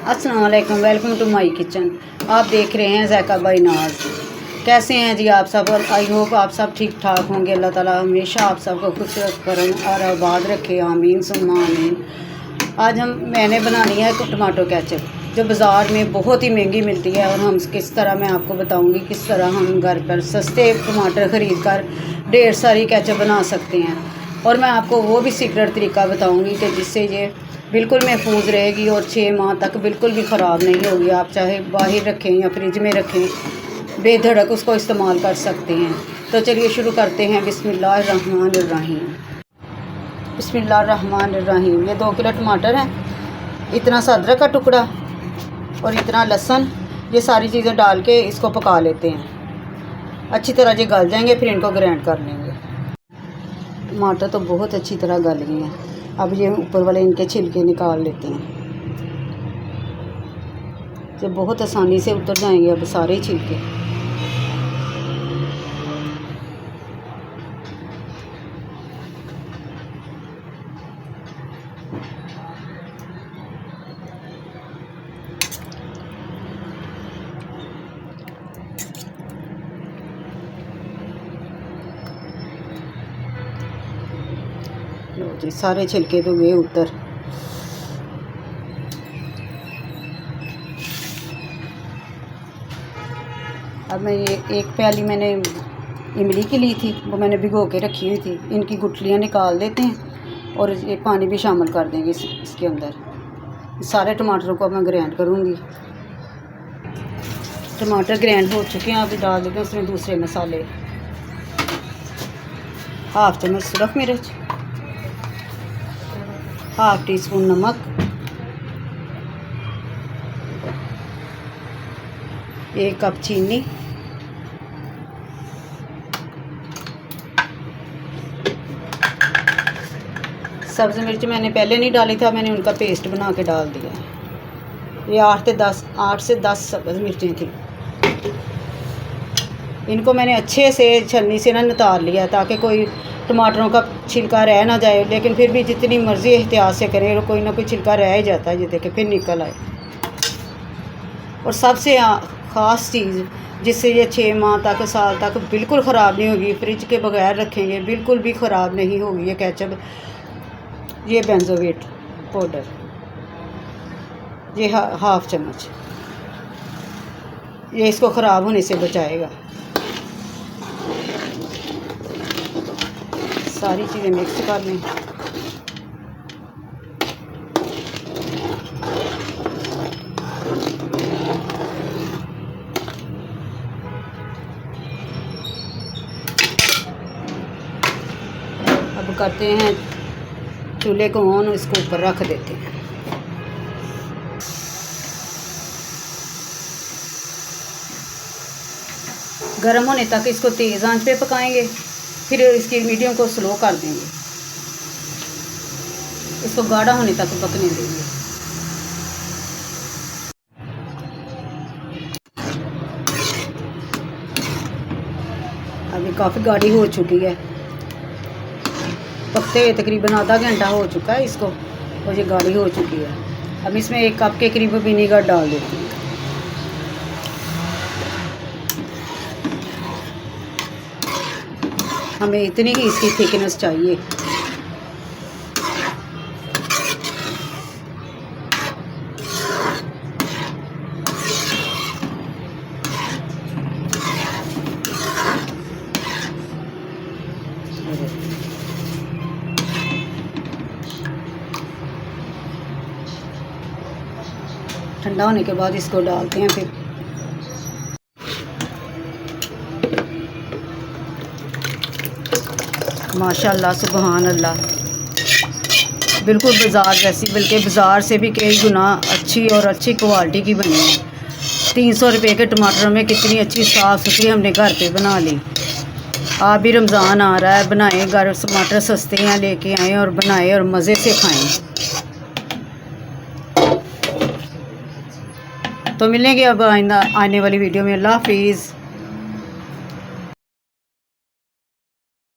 अस्सलाम वालेकुम, welcome to my kitchen. आप देख रहे हैं ज़ायका बाई नाज। कैसे हैं जी आप सब? और आई होप आप सब ठीक ठाक होंगे। अल्लाह ताला हमेशा आप सबको खुश करम और आबाद रखे, आमीन सुम्मा आमीन। आज मैंने बनानी है टमाटो केचप, जो बाज़ार में बहुत ही महंगी मिलती है। और हम किस तरह, मैं आपको बताऊंगी किस तरह हम घर पर सस्ते टमाटर ख़रीद कर ढेर सारी केचप बना सकते हैं। और मैं आपको वो भी सीक्रेट तरीका बताऊंगी कि जिससे ये बिल्कुल महफूज रहेगी और 6 माह तक बिल्कुल भी ख़राब नहीं होगी। आप चाहे बाहर रखें या फ्रिज में रखें, बेधड़क उसको इस्तेमाल कर सकते हैं। तो चलिए शुरू करते हैं। बिस्मिल्लाहिर्रहमानिर्रहीम। बिस्मिल्लाहिर्रहमानिर्रहीम। ये 2 किलो टमाटर हैं, इतना सा अदरक का टुकड़ा और इतना लहसुन। ये सारी चीज़ें डाल के इसको पका लेते हैं। अच्छी तरह ये गल जाएंगे, फिर इनको ग्राइंड कर लेंगे। टमाटर तो बहुत अच्छी तरह गल गए हैं। अब ये ऊपर वाले इनके छिलके निकाल लेते हैं। ये बहुत आसानी से उतर जाएंगे अब सारे छिलके। जी सारे छिलके तो गए उतर। अब मैं ये एक प्याली मैंने इमली की ली थी, वो मैंने भिगो के रखी हुई थी। इनकी गुठलियाँ निकाल देते हैं और ये पानी भी शामिल कर देंगे इसके अंदर। सारे टमाटरों को अब मैं ग्राइंड करूँगी। टमाटर ग्राइंड हो चुके हैं। अब डाल देते हैं उसमें दूसरे मसाले। 1/2 चम्मच सूरख मिर्च, 1/2 टीस्पून नमक, 1 कप चीनी, सब्ज़ मिर्च मैंने पहले नहीं डाली था, मैंने उनका पेस्ट बना के डाल दिया है। ये 8 से 10 सब्ज़ मिर्चें थी। इनको मैंने अच्छे से छलनी से ना नितार लिया ताकि कोई टमाटरों का छिलका रह ना जाए। लेकिन फिर भी जितनी मर्ज़ी एहतियात से करें, कोई ना कोई छिलका रह ही जाता है। ये देखें फिर निकल आए। और सबसे ख़ास चीज़ जिससे ये 6 माह तक, साल तक बिल्कुल ख़राब नहीं होगी, फ्रिज के बगैर रखेंगे बिल्कुल भी ख़राब नहीं होगी ये केचप। ये बेंजोवेट पाउडर, ये 1/2 चम्मच, ये इसको ख़राब होने से बचाएगा। सारी चीज़ें मिक्स कर लें। अब करते हैं चूल्हे को ऑन, इसको ऊपर रख देते हैं। गर्म होने तक इसको तेज़ आंच पे पकाएंगे, फिर इसकी मीडियम को स्लो कर देंगे। इसको गाढ़ा होने तक पकने देंगे। अभी काफ़ी गाढ़ी हो चुकी है, पकते हुए तकरीबन आधा घंटा हो चुका है इसको, और ये गाढ़ी हो चुकी है। अब इसमें 1 कप के करीब विनीगर डाल देती हूँ। हमें इतनी ही इसकी थिकनेस चाहिए। ठंडा होने के बाद इसको डालते हैं। फिर माशाल्लाह सुबहान अल्लाह, बिल्कुल बाज़ार जैसी, बल्कि बाज़ार से भी कई गुना अच्छी और अच्छी क्वालिटी की बनी है। 300 रुपये के टमाटर में कितनी अच्छी साफ़ सुथरी हमने घर पे बना ली। आप भी रमज़ान आ रहा है, बनाएं घर, टमाटर सस्ते हैं, लेके आएँ और बनाएं और मज़े से खाएं। तो मिलेंगे अब आने वाली वीडियो में। अल्लाह हाफिज़।